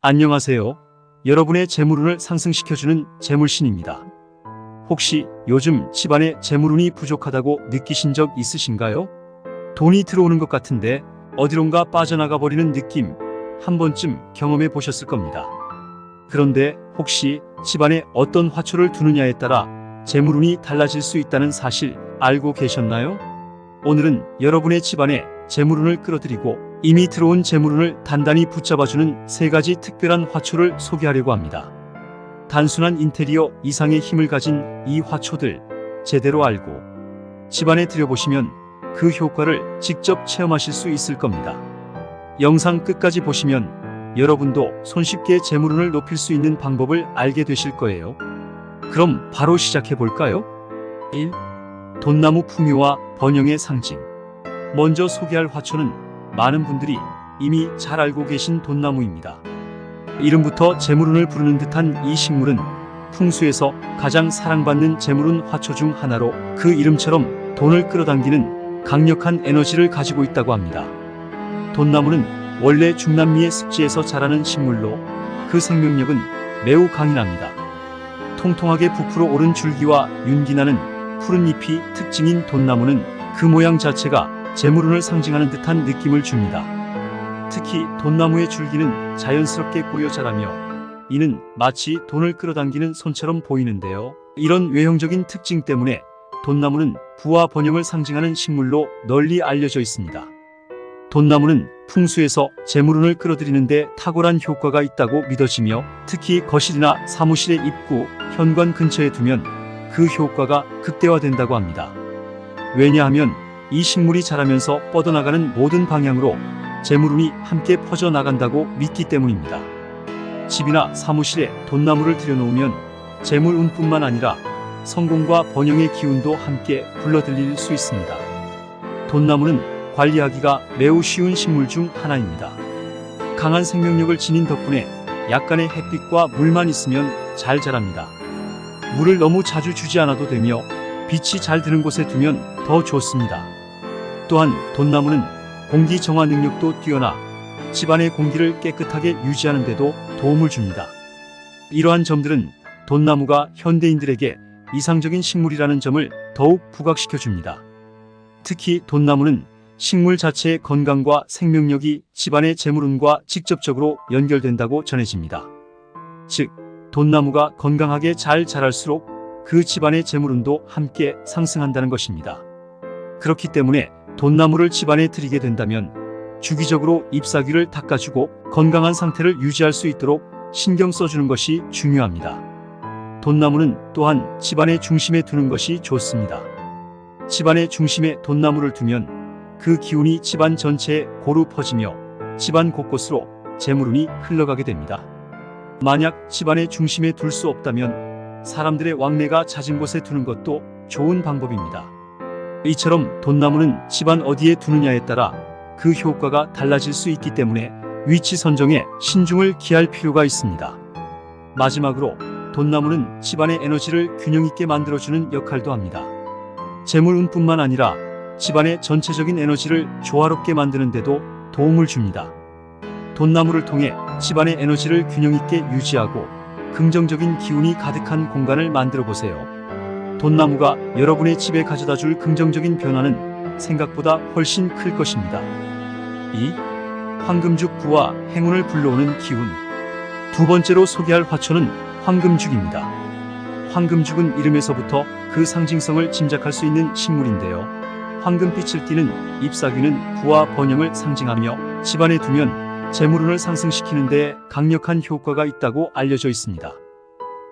안녕하세요. 여러분의 재물운을 상승시켜주는 재물신입니다. 혹시 요즘 집안에 재물운이 부족하다고 느끼신 적 있으신가요? 돈이 들어오는 것 같은데 어디론가 빠져나가 버리는 느낌 한 번쯤 경험해 보셨을 겁니다. 그런데 혹시 집안에 어떤 화초를 두느냐에 따라 재물운이 달라질 수 있다는 사실 알고 계셨나요? 오늘은 여러분의 집안에 재물운을 끌어들이고 이미 들어온 재물운을 단단히 붙잡아주는 3가지 특별한 화초를 소개하려고 합니다. 단순한 인테리어 이상의 힘을 가진 이 화초들 제대로 알고 집안에 들여보시면 그 효과를 직접 체험하실 수 있을 겁니다. 영상 끝까지 보시면 여러분도 손쉽게 재물운을 높일 수 있는 방법을 알게 되실 거예요. 그럼 바로 시작해 볼까요? 1. 돈나무 풍요와 번영의 상징. 먼저 소개할 화초는 많은 분들이 이미 잘 알고 계신 돈나무입니다. 이름부터 재물운을 부르는 듯한 이 식물은 풍수에서 가장 사랑받는 재물운 화초 중 하나로 그 이름처럼 돈을 끌어당기는 강력한 에너지를 가지고 있다고 합니다. 돈나무는 원래 중남미의 습지에서 자라는 식물로 그 생명력은 매우 강인합니다. 통통하게 부풀어 오른 줄기와 윤기나는 푸른 잎이 특징인 돈나무는 그 모양 자체가 재물운을 상징하는 듯한 느낌을 줍니다. 특히 돈나무의 줄기는 자연스럽게 꼬여 자라며 이는 마치 돈을 끌어당기는 손처럼 보이는데요. 이런 외형적인 특징 때문에 돈나무는 부와 번영을 상징하는 식물로 널리 알려져 있습니다. 돈나무는 풍수에서 재물운을 끌어들이는 데 탁월한 효과가 있다고 믿어지며 특히 거실이나 사무실의 입구, 현관 근처에 두면 그 효과가 극대화된다고 합니다. 왜냐하면 이 식물이 자라면서 뻗어나가는 모든 방향으로 재물운이 함께 퍼져나간다고 믿기 때문입니다. 집이나 사무실에 돈나무를 들여놓으면 재물운뿐만 아니라 성공과 번영의 기운도 함께 불러들일 수 있습니다. 돈나무는 관리하기가 매우 쉬운 식물 중 하나입니다. 강한 생명력을 지닌 덕분에 약간의 햇빛과 물만 있으면 잘 자랍니다. 물을 너무 자주 주지 않아도 되며 빛이 잘 드는 곳에 두면 더 좋습니다. 또한 돈나무는 공기 정화 능력도 뛰어나 집안의 공기를 깨끗하게 유지하는 데도 도움을 줍니다. 이러한 점들은 돈나무가 현대인들에게 이상적인 식물이라는 점을 더욱 부각시켜 줍니다. 특히 돈나무는 식물 자체의 건강과 생명력이 집안의 재물운과 직접적으로 연결된다고 전해집니다. 즉, 돈나무가 건강하게 잘 자랄수록 그 집안의 재물운도 함께 상승한다는 것입니다. 그렇기 때문에 돈나무를 집안에 들이게 된다면 주기적으로 잎사귀를 닦아주고 건강한 상태를 유지할 수 있도록 신경 써주는 것이 중요합니다. 돈나무는 또한 집안의 중심에 두는 것이 좋습니다. 집안의 중심에 돈나무를 두면 그 기운이 집안 전체에 고루 퍼지며 집안 곳곳으로 재물운이 흘러가게 됩니다. 만약 집안의 중심에 둘 수 없다면 사람들의 왕래가 잦은 곳에 두는 것도 좋은 방법입니다. 이처럼 돈나무는 집안 어디에 두느냐에 따라 그 효과가 달라질 수 있기 때문에 위치 선정에 신중을 기할 필요가 있습니다. 마지막으로 돈나무는 집안의 에너지를 균형 있게 만들어주는 역할도 합니다. 재물운뿐만 아니라 집안의 전체적인 에너지를 조화롭게 만드는 데도 도움을 줍니다. 돈나무를 통해 집안의 에너지를 균형 있게 유지하고 긍정적인 기운이 가득한 공간을 만들어 보세요. 돈나무가 여러분의 집에 가져다 줄 긍정적인 변화는 생각보다 훨씬 클 것입니다. 2. 황금죽 부와 행운을 불러오는 기운. 두 번째로 소개할 화초는 황금죽입니다. 황금죽은 이름에서부터 그 상징성을 짐작할 수 있는 식물인데요. 황금빛을 띠는 잎사귀는 부와 번영을 상징하며 집안에 두면 재물운을 상승시키는 데 강력한 효과가 있다고 알려져 있습니다.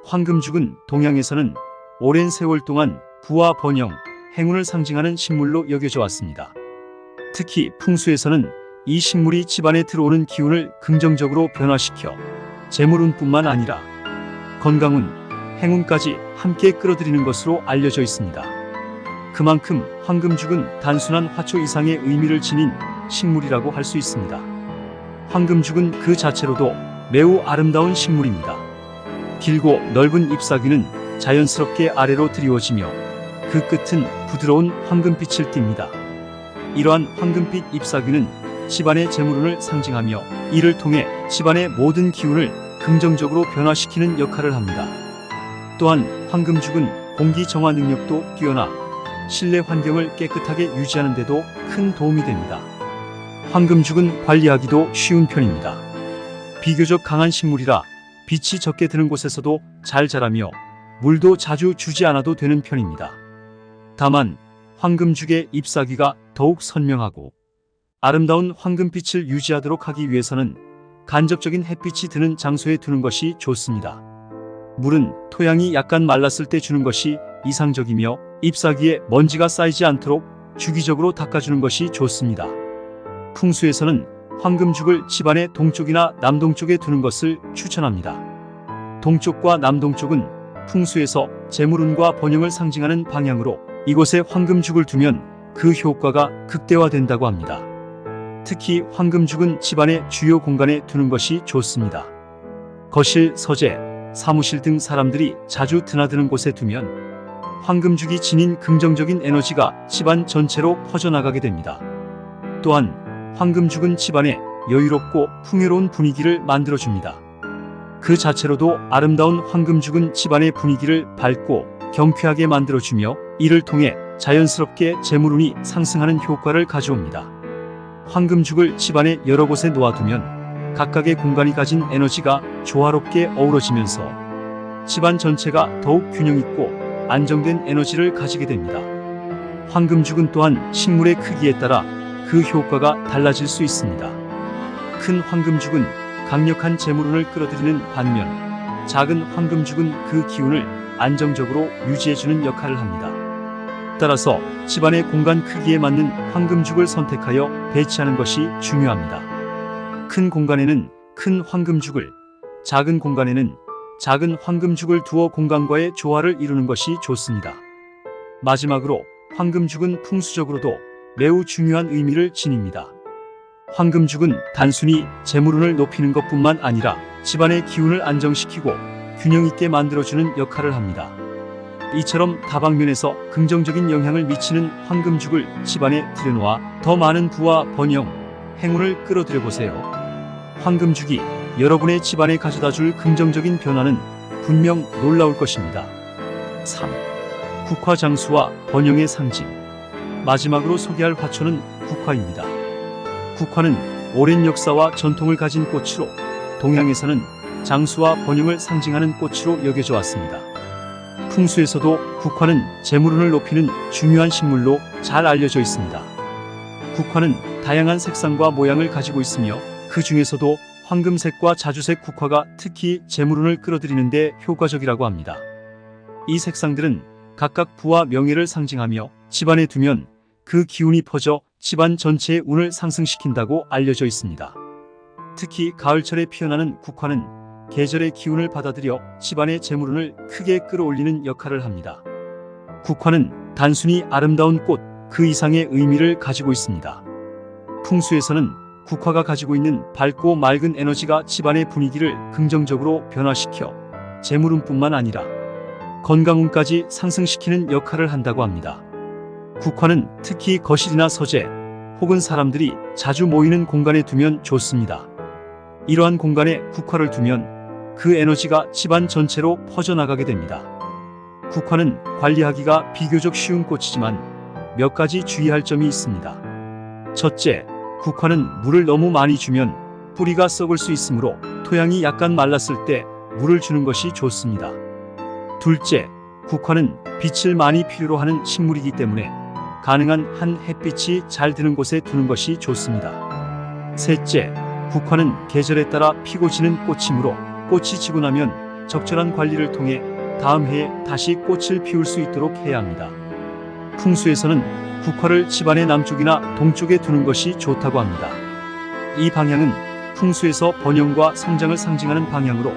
황금죽은 동양에서는 오랜 세월 동안 부와 번영, 행운을 상징하는 식물로 여겨져 왔습니다. 특히 풍수에서는 이 식물이 집안에 들어오는 기운을 긍정적으로 변화시켜 재물운뿐만 아니라 건강운, 행운까지 함께 끌어들이는 것으로 알려져 있습니다. 그만큼 황금죽은 단순한 화초 이상의 의미를 지닌 식물이라고 할 수 있습니다. 황금죽은 그 자체로도 매우 아름다운 식물입니다. 길고 넓은 잎사귀는 자연스럽게 아래로 드리워지며 그 끝은 부드러운 황금빛을 띱니다. 이러한 황금빛 잎사귀는 집안의 재물운을 상징하며 이를 통해 집안의 모든 기운을 긍정적으로 변화시키는 역할을 합니다. 또한 황금죽은 공기 정화 능력도 뛰어나 실내 환경을 깨끗하게 유지하는 데도 큰 도움이 됩니다. 황금죽은 관리하기도 쉬운 편입니다. 비교적 강한 식물이라 빛이 적게 드는 곳에서도 잘 자라며 물도 자주 주지 않아도 되는 편입니다. 다만 황금죽의 잎사귀가 더욱 선명하고 아름다운 황금빛을 유지하도록 하기 위해서는 간접적인 햇빛이 드는 장소에 두는 것이 좋습니다. 물은 토양이 약간 말랐을 때 주는 것이 이상적이며 잎사귀에 먼지가 쌓이지 않도록 주기적으로 닦아주는 것이 좋습니다. 풍수에서는 황금죽을 집안의 동쪽이나 남동쪽에 두는 것을 추천합니다. 동쪽과 남동쪽은 풍수에서 재물운과 번영을 상징하는 방향으로 이곳에 황금죽을 두면 그 효과가 극대화된다고 합니다. 특히 황금죽은 집안의 주요 공간에 두는 것이 좋습니다. 거실, 서재, 사무실 등 사람들이 자주 드나드는 곳에 두면 황금죽이 지닌 긍정적인 에너지가 집안 전체로 퍼져나가게 됩니다. 또한 황금죽은 집안에 여유롭고 풍요로운 분위기를 만들어줍니다. 그 자체로도 아름다운 황금죽은 집안의 분위기를 밝고 경쾌하게 만들어주며 이를 통해 자연스럽게 재물운이 상승하는 효과를 가져옵니다. 황금죽을 집안의 여러 곳에 놓아두면 각각의 공간이 가진 에너지가 조화롭게 어우러지면서 집안 전체가 더욱 균형있고 안정된 에너지를 가지게 됩니다. 황금죽은 또한 식물의 크기에 따라 그 효과가 달라질 수 있습니다. 큰 황금죽은 강력한 재물운을 끌어들이는 반면 작은 황금죽은 그 기운을 안정적으로 유지해주는 역할을 합니다. 따라서 집안의 공간 크기에 맞는 황금죽을 선택하여 배치하는 것이 중요합니다. 큰 공간에는 큰 황금죽을, 작은 공간에는 작은 황금죽을 두어 공간과의 조화를 이루는 것이 좋습니다. 마지막으로 황금죽은 풍수적으로도 매우 중요한 의미를 지닙니다. 황금죽은 단순히 재물운을 높이는 것뿐만 아니라 집안의 기운을 안정시키고 균형 있게 만들어주는 역할을 합니다. 이처럼 다방면에서 긍정적인 영향을 미치는 황금죽을 집안에 들여놓아 더 많은 부와 번영, 행운을 끌어들여 보세요. 황금죽이 여러분의 집안에 가져다줄 긍정적인 변화는 분명 놀라울 것입니다. 3. 국화장수와 번영의 상징. 마지막으로 소개할 화초는 국화입니다. 국화는 오랜 역사와 전통을 가진 꽃으로 동양에서는 장수와 번영을 상징하는 꽃으로 여겨져 왔습니다. 풍수에서도 국화는 재물운을 높이는 중요한 식물로 잘 알려져 있습니다. 국화는 다양한 색상과 모양을 가지고 있으며 그 중에서도 황금색과 자주색 국화가 특히 재물운을 끌어들이는 데 효과적이라고 합니다. 이 색상들은 각각 부와 명예를 상징하며 집안에 두면 그 기운이 퍼져 집안 전체의 운을 상승시킨다고 알려져 있습니다. 특히 가을철에 피어나는 국화는 계절의 기운을 받아들여 집안의 재물운을 크게 끌어올리는 역할을 합니다. 국화는 단순히 아름다운 꽃 그 이상의 의미를 가지고 있습니다. 풍수에서는 국화가 가지고 있는 밝고 맑은 에너지가 집안의 분위기를 긍정적으로 변화시켜 재물운뿐만 아니라 건강운까지 상승시키는 역할을 한다고 합니다. 국화는 특히 거실이나 서재 혹은 사람들이 자주 모이는 공간에 두면 좋습니다. 이러한 공간에 국화를 두면 그 에너지가 집안 전체로 퍼져나가게 됩니다. 국화는 관리하기가 비교적 쉬운 꽃이지만 몇 가지 주의할 점이 있습니다. 첫째, 국화는 물을 너무 많이 주면 뿌리가 썩을 수 있으므로 토양이 약간 말랐을 때 물을 주는 것이 좋습니다. 둘째, 국화는 빛을 많이 필요로 하는 식물이기 때문에 가능한 한 햇빛이 잘 드는 곳에 두는 것이 좋습니다. 셋째, 국화는 계절에 따라 피고 지는 꽃이므로 꽃이 지고 나면 적절한 관리를 통해 다음 해에 다시 꽃을 피울 수 있도록 해야 합니다. 풍수에서는 국화를 집안의 남쪽이나 동쪽에 두는 것이 좋다고 합니다. 이 방향은 풍수에서 번영과 성장을 상징하는 방향으로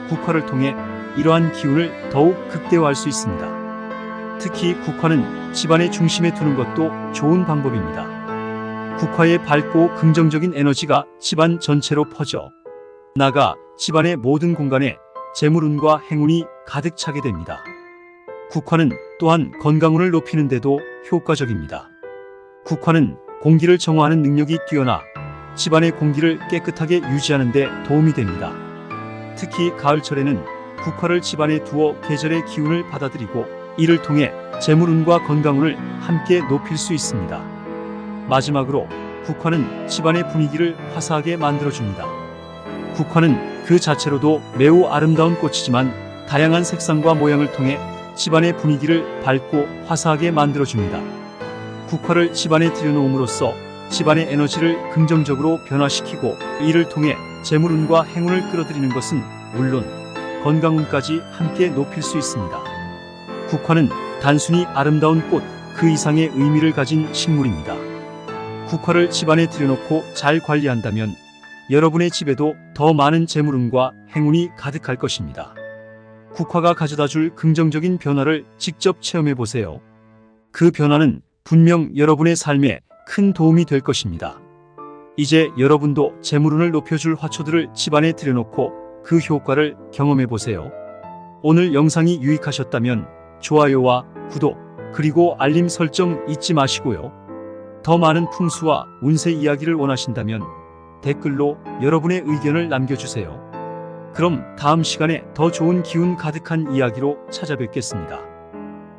국화를 통해 이러한 기운을 더욱 극대화할 수 있습니다. 특히 국화는 집안의 중심에 두는 것도 좋은 방법입니다. 국화의 밝고 긍정적인 에너지가 집안 전체로 퍼져 나가 집안의 모든 공간에 재물운과 행운이 가득 차게 됩니다. 국화는 또한 건강운을 높이는 데도 효과적입니다. 국화는 공기를 정화하는 능력이 뛰어나 집안의 공기를 깨끗하게 유지하는 데 도움이 됩니다. 특히 가을철에는 국화를 집안에 두어 계절의 기운을 받아들이고 이를 통해 재물운과 건강운을 함께 높일 수 있습니다. 마지막으로 국화는 집안의 분위기를 화사하게 만들어줍니다. 국화는 그 자체로도 매우 아름다운 꽃이지만 다양한 색상과 모양을 통해 집안의 분위기를 밝고 화사하게 만들어줍니다. 국화를 집안에 들여놓음으로써 집안의 에너지를 긍정적으로 변화시키고 이를 통해 재물운과 행운을 끌어들이는 것은 물론 건강운까지 함께 높일 수 있습니다. 국화는 단순히 아름다운 꽃 그 이상의 의미를 가진 식물입니다. 국화를 집안에 들여놓고 잘 관리한다면 여러분의 집에도 더 많은 재물운과 행운이 가득할 것입니다. 국화가 가져다줄 긍정적인 변화를 직접 체험해 보세요. 그 변화는 분명 여러분의 삶에 큰 도움이 될 것입니다. 이제 여러분도 재물운을 높여줄 화초들을 집안에 들여놓고 그 효과를 경험해 보세요. 오늘 영상이 유익하셨다면 좋아요와 구독 그리고 알림 설정 잊지 마시고요. 더 많은 풍수와 운세 이야기를 원하신다면 댓글로 여러분의 의견을 남겨주세요. 그럼 다음 시간에 더 좋은 기운 가득한 이야기로 찾아뵙겠습니다.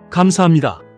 감사합니다.